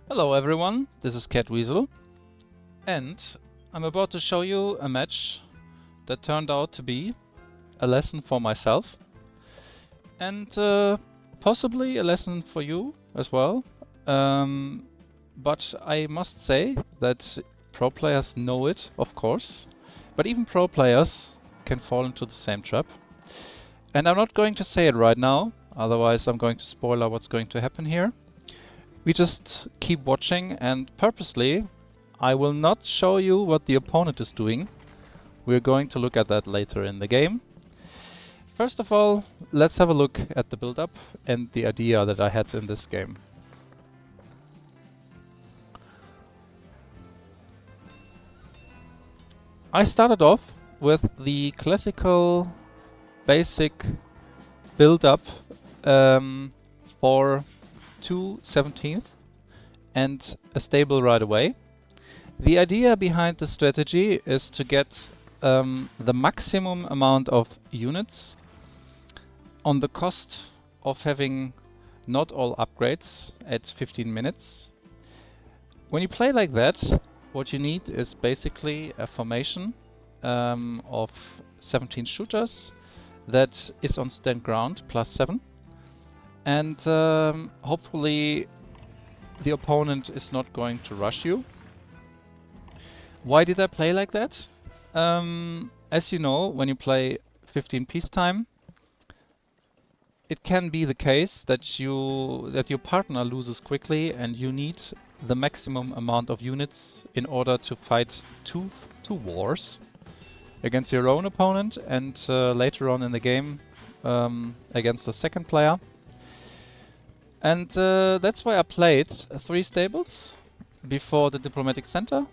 Hello everyone, this is Catweazel, and I'm about to show you a match that turned out to be a lesson for myself and possibly a lesson for you as well. But I must say that pro players know it, of course, but even pro players can fall into the same trap. And I'm not going to say it right now, otherwise I'm going to spoil what's going to happen here. We just keep watching, and purposely I will not show you what the opponent is doing. We're going to look at that later in the game. First of all, let's have a look at the build-up and the idea that I had in this game. I started off with the classical basic build-up for 2/17 and a stable right away. The idea behind the strategy is to get the maximum amount of units on the cost of having not all upgrades at 15 minutes. When you play like that, what you need is basically a formation of 17 shooters that is on stand ground +7. And hopefully the opponent is not going to rush you. Why did I play like that? As you know, when you play 15 peacetime, it can be the case that your partner loses quickly and you need the maximum amount of units in order to fight two wars against your own opponent and later on in the game against the second player. And that's why I played 3 stables before the diplomatic center.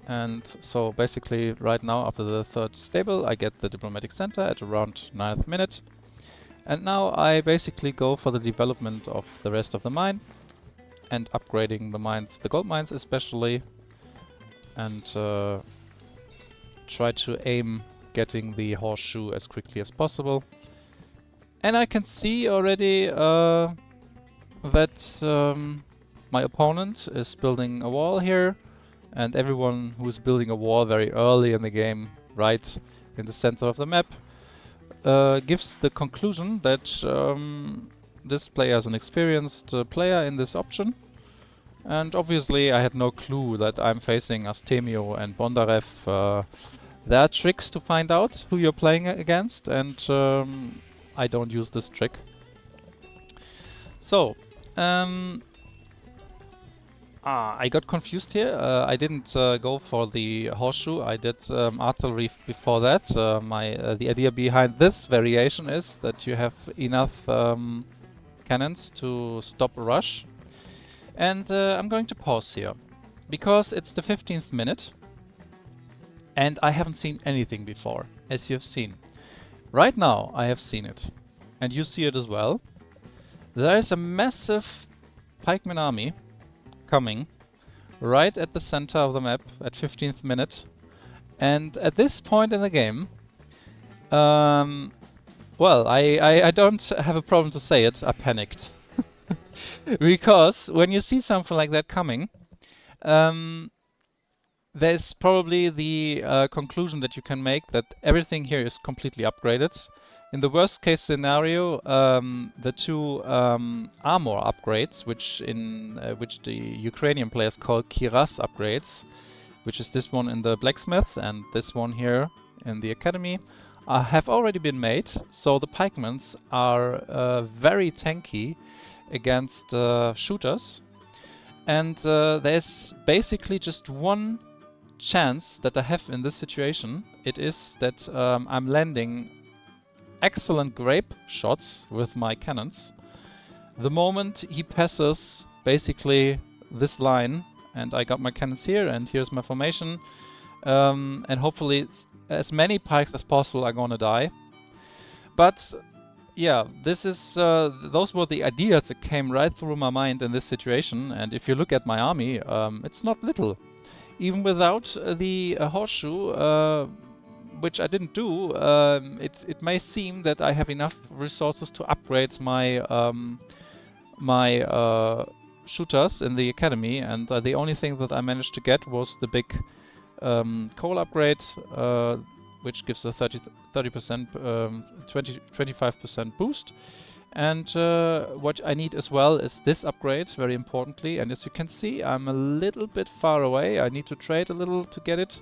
And so basically right now after the 3rd stable I get the diplomatic center at around 9th minute. And now I basically go for the development of the rest of the mine and upgrading the mines, the gold mines especially, and try to aim getting the horseshoe as quickly as possible. And I can see already that my opponent is building a wall here, and everyone who is building a wall very early in the game, right in the center of the map, gives the conclusion that this player is an experienced player in this option. And obviously I had no clue that I'm facing Astemio and Bondarev. There are tricks to find out who you're playing against, and I don't use this trick. So, I got confused here. I didn't go for the horseshoe. I did artillery before that. The idea behind this variation is that you have enough cannons to stop a rush. And I'm going to pause here because it's the 15th minute and I haven't seen anything before, as you have seen. Right now I have seen it, and you see it as well. There is a massive pikeman army coming right at the center of the map at 15th minute, and at this point in the game, well, I don't have a problem to say it, I panicked. Because when you see something like that coming, there's probably the conclusion that you can make that everything here is completely upgraded. In the worst case scenario, the 2 armor upgrades, which the Ukrainian players call Kiras upgrades, which is this one in the blacksmith and this one here in the academy, have already been made. So the pikemans are very tanky against shooters, and there's basically just one chance that I have in this situation. It is that I'm landing excellent grape shots with my cannons the moment he passes basically this line, and I got my cannons here and here's my formation, and hopefully as many pikes as possible are gonna die. But yeah, this is those were the ideas that came right through my mind in this situation, and if you look at my army, it's not little. Even without the horseshoe, which I didn't do, it may seem that I have enough resources to upgrade my shooters in the academy, and the only thing that I managed to get was the big coal upgrade, which gives a 30%, 25% boost. And what I need as well is this upgrade, very importantly. And as you can see, I'm a little bit far away. I need to trade a little to get it.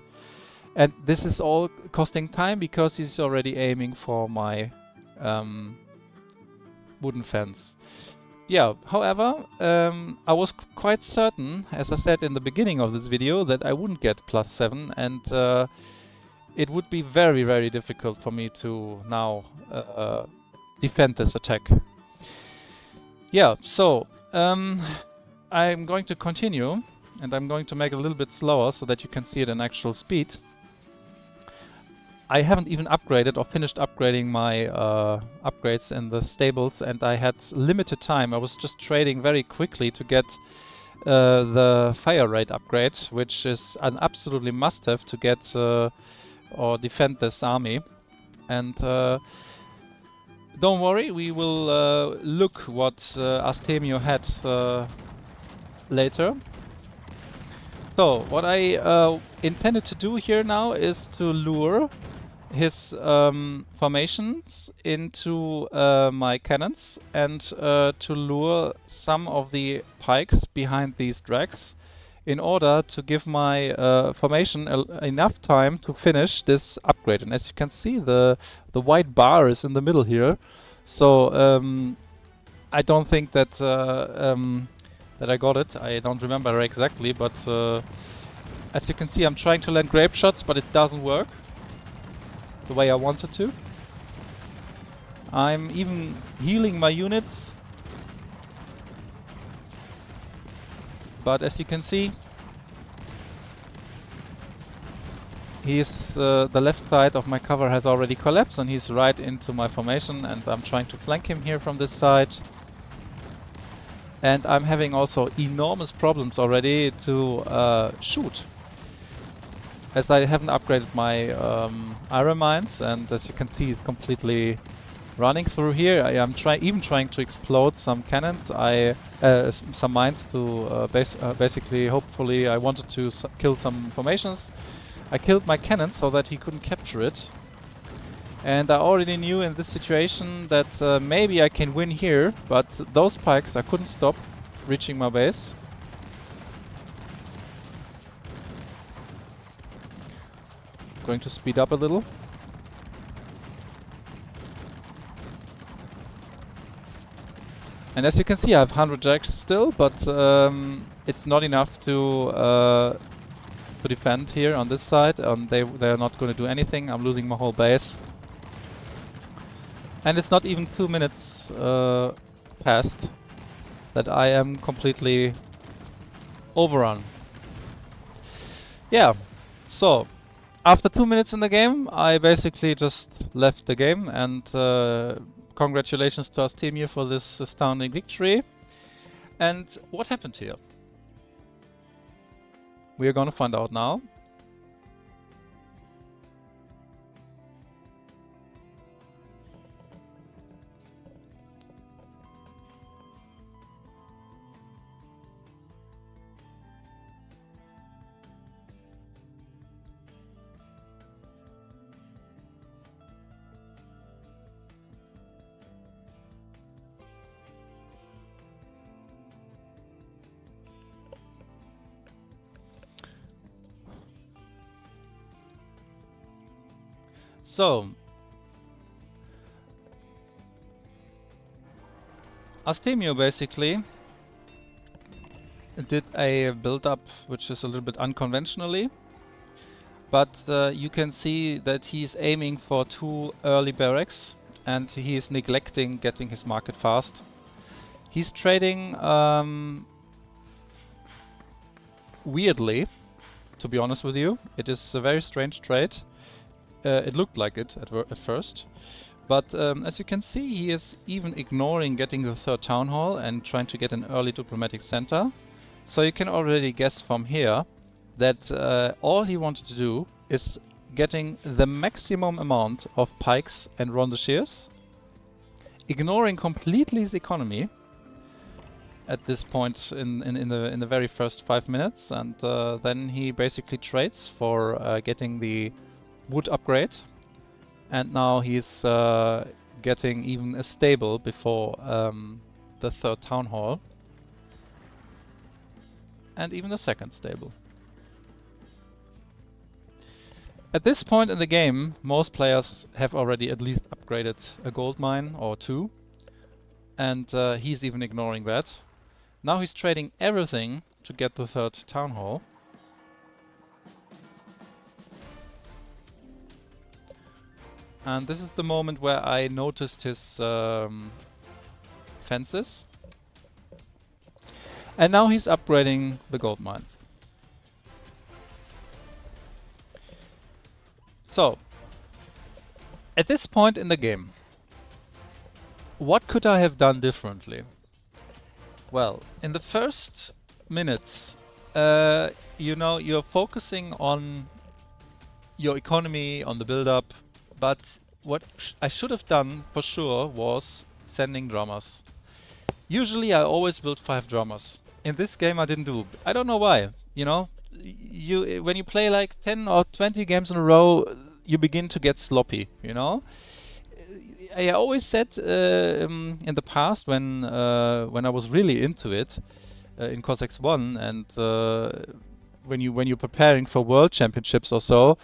And this is all costing time because he's already aiming for my wooden fence. Yeah, however, I was quite certain, as I said in the beginning of this video, that I wouldn't get +7, and it would be very, very difficult for me to now defend this attack. Yeah, so I'm going to continue, and I'm going to make it a little bit slower so that you can see it in actual speed. I haven't even upgraded or finished upgrading my upgrades in the stables, and I had limited time. I was just trading very quickly to get the fire rate upgrade, which is an absolutely must-have to get or defend this army. And don't worry, we will look what Astemio had later. So, what I intended to do here now is to lure his formations into my cannons, and to lure some of the pikes behind these drags in order to give my formation enough time to finish this upgrade. And as you can see, the white bar is in the middle here, so I don't think that that I got it. I don't remember exactly, but as you can see, I'm trying to land grape shots, but it doesn't work the way I wanted to. I'm even healing my units, but as you can see, the left side of my cover has already collapsed, and he's right into my formation, and I'm trying to flank him here from this side. And I'm having also enormous problems already to shoot, as I haven't upgraded my iron mines, and as you can see, it's completely running through here. I am even trying to explode some cannons, some mines to basically, hopefully, I wanted to kill some formations. I killed my cannons so that he couldn't capture it. And I already knew in this situation that maybe I can win here, but those pikes I couldn't stop reaching my base. Going to speed up a little. And as you can see, I have 100 jacks still, but it's not enough to defend here on this side. They are not going to do anything. I'm losing my whole base. And it's not even 2 minutes past that I am completely overrun. Yeah, so after 2 minutes in the game, I basically just left the game, and congratulations to Astemio for this astounding victory. And what happened here? We are gonna find out now. So, Astemio basically did a build-up which is a little bit unconventionally, but you can see that he's aiming for 2 early barracks, and he is neglecting getting his market fast. He's trading weirdly, to be honest with you. It is a very strange trade. It looked like it at first, but as you can see, he is even ignoring getting the 3rd town hall and trying to get an early diplomatic center. So you can already guess from here that all he wanted to do is getting the maximum amount of pikes and Roundashiers, ignoring completely his economy, at this point in the very first 5 minutes, and then he basically trades for getting the wood upgrade, and now he's getting even a stable before the third town hall, and even the second stable. At this point in the game, most players have already at least upgraded a gold mine or two, and he's even ignoring that. Now he's trading everything to get the third town hall. And this is the moment where I noticed his fences. And now he's upgrading the gold mines. So, at this point in the game, what could I have done differently? Well, in the first minutes, you know, you're focusing on your economy, on the build-up, but what I should have done for sure was sending drummers. Usually I always build 5 drummers. In this game I didn't do. I don't know why, you know? When you play like 10 or 20 games in a row, you begin to get sloppy, you know? I always said in the past when I was really into it in Cossacks 1 and when you're preparing for world championships or so,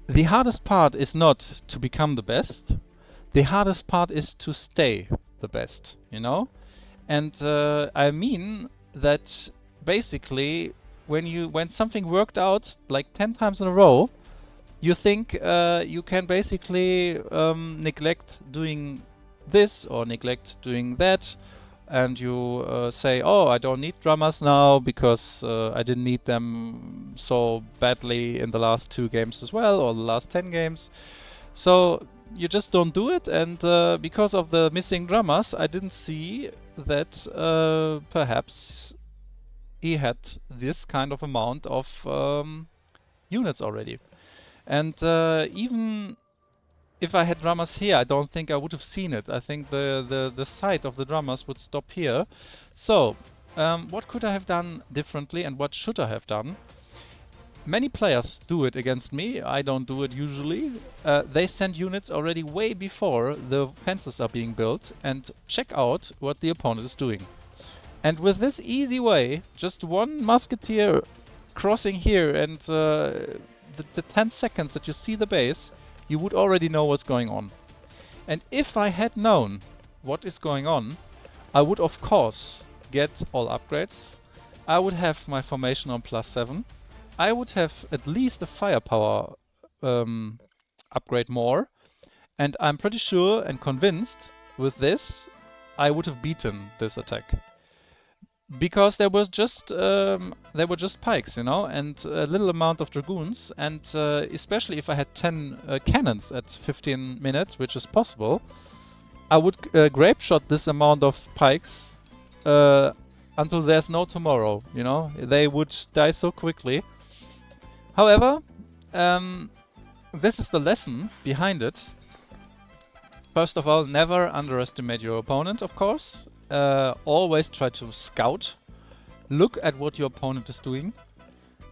the hardest part is not to become the best. The hardest part is to stay the best, you know? And I mean that basically when something worked out like 10 times in a row, you think you can basically neglect doing this or neglect doing that, and you say, oh, I don't need drummers now because I didn't need them so badly in the last 2 games as well, or the last 10 games. So you just don't do it, and because of the missing drummers, I didn't see that perhaps he had this kind of amount of units already. And even if I had drummers here, I don't think I would have seen it. I think the sight of the drummers would stop here. So, what could I have done differently and what should I have done? Many players do it against me. I don't do it usually. They send units already way before the fences are being built and check out what the opponent is doing. And with this easy way, just one musketeer crossing here and the 10 seconds that you see the base, you would already know what's going on. And if I had known what is going on, I would of course get all upgrades. I would have my formation on +7. I would have at least a firepower upgrade more. And I'm pretty sure and convinced with this, I would have beaten this attack. Because there were just pikes, you know, and a little amount of dragoons, and especially if I had 10 cannons at 15 minutes, which is possible, I would grape shot this amount of pikes until there's no tomorrow, you know. They would die so quickly. However, this is the lesson behind it. First of all, never underestimate your opponent, of course. Always try to scout, look at what your opponent is doing,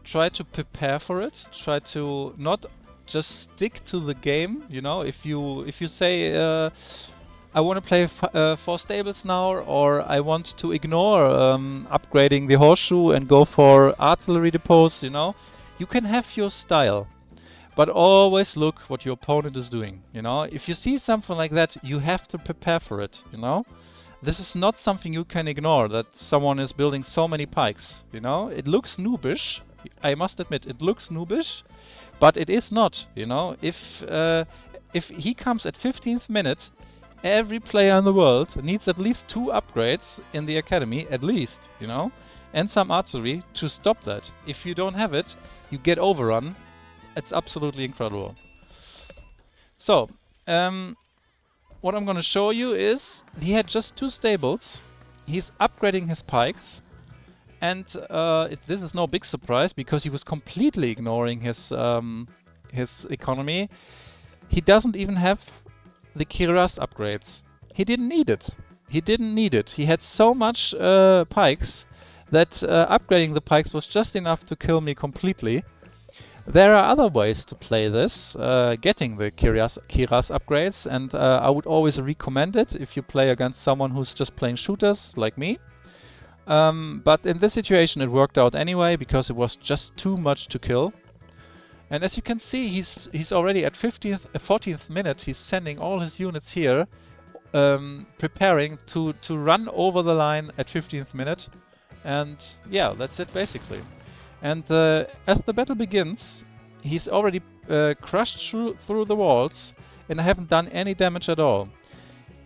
try to prepare for it, try to not just stick to the game, you know. If you say I want to play 4 stables now, or I want to ignore upgrading the horseshoe and go for artillery depots, you know, you can have your style. But always look what your opponent is doing, you know. If you see something like that, you have to prepare for it, you know. This is not something you can ignore, that someone is building so many pikes, you know. It looks noobish, I must admit, it looks noobish, but it is not, you know. If he comes at 15th minute, every player in the world needs at least 2 upgrades in the academy, at least, you know, and some artillery to stop that. If you don't have it, you get overrun. It's absolutely incredible. So, what I'm gonna show you is he had just 2 stables. He's upgrading his pikes, and this is no big surprise because he was completely ignoring his economy. He doesn't even have the Kiras upgrades. He didn't need it. He didn't need it. He had so much pikes that upgrading the pikes was just enough to kill me completely. There are other ways to play this, getting the Kiras upgrades, and I would always recommend it if you play against someone who's just playing shooters like me. But in this situation it worked out anyway, because it was just too much to kill. And as you can see, he's already at 14th minute. He's sending all his units here, preparing to run over the line at 15th minute. And yeah, that's it basically. And as the battle begins, he's already crushed through the walls, and I haven't done any damage at all.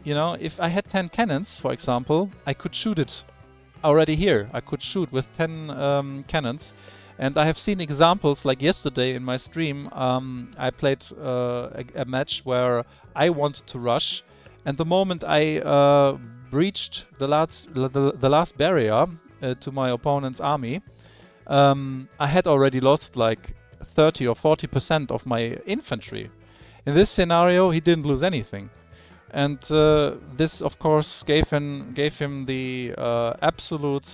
You know, if I had 10 cannons, for example, I could shoot it already here. I could shoot with 10 cannons. And I have seen examples, like yesterday in my stream, I played a match where I wanted to rush, and the moment I breached the last barrier to my opponent's army, I had already lost like 30 or 40% of my infantry. In this scenario, he didn't lose anything. And this, of course, gave him the absolute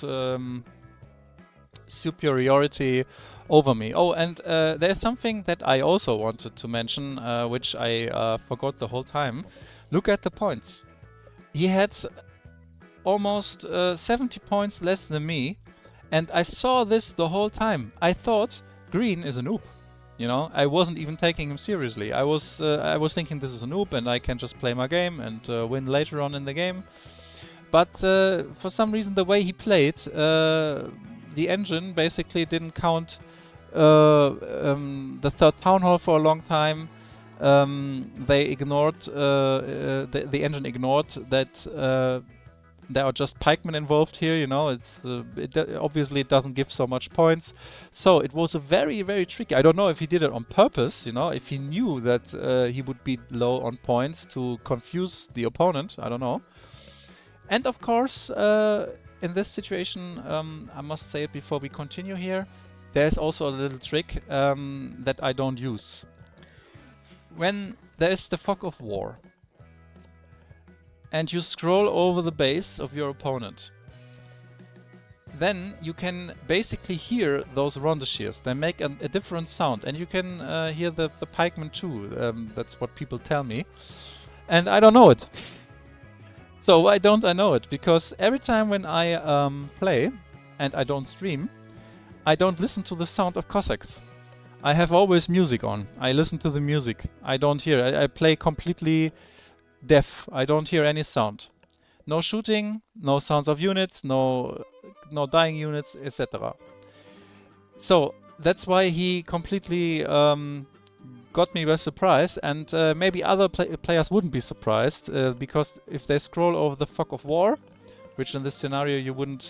superiority over me. Oh, and there's something that I also wanted to mention, which I forgot the whole time. Look at the points. He had almost 70 points less than me, and I saw this the whole time. I thought green is a noob. You know, I wasn't even taking him seriously. I was thinking this is a noob and I can just play my game and win later on in the game. But for some reason, the way he played, the engine basically didn't count the third town hall for a long time. They ignored the engine ignored that there are just pikemen involved here. You know, obviously it doesn't give so much points. So it was a very, very tricky. I don't know if he did it on purpose. You know, if he knew that he would be low on points to confuse the opponent. I don't know. And of course, in this situation, I must say it before we continue here, there's also a little trick that I don't use. When there is the fog of war and you scroll over the base of your opponent, then you can basically hear those Roundashiers. They make a different sound, and you can hear the pikeman too. That's what people tell me. And I don't know it. So why don't I know it? Because every time when I play and I don't stream, I don't listen to the sound of Cossacks. I have always music on. I listen to the music. I don't hear. I play completely deaf. I don't hear any sound. No shooting, no sounds of units, no dying units, etc. So that's why he completely got me by surprise, and maybe other players wouldn't be surprised, because if they scroll over the fog of war, which in this scenario you wouldn't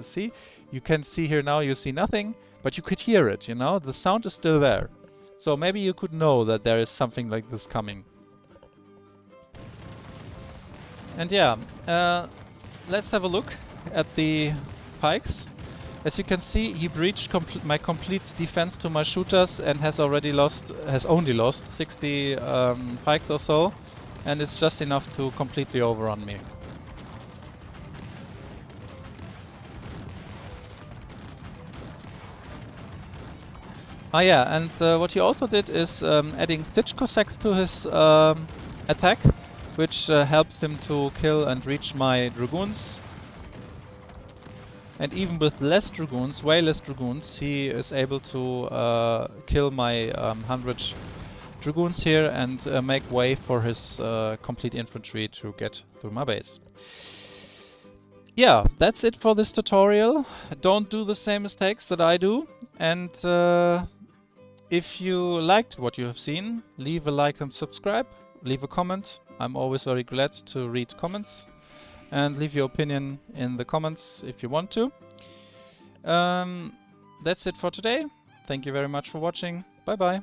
see, you can see here now you see nothing, but you could hear it. You know, the sound is still there, so maybe you could know that there is something like this coming. And yeah, let's have a look at the pikes. As you can see, he breached my complete defense to my shooters and has only lost 60 pikes or so, and it's just enough to completely overrun me. Ah yeah, and what he also did is adding stitch Cossacks to his attack, which helped him to kill and reach my dragoons. And even with less dragoons, way less dragoons, he is able to kill my 100 dragoons here and make way for his complete infantry to get through my base. Yeah, that's it for this tutorial. Don't do the same mistakes that I do. And if you liked what you have seen, leave a like and subscribe. Leave a comment. I'm always very glad to read comments. And leave your opinion in the comments if you want to. That's it for today. Thank you very much for watching. Bye bye.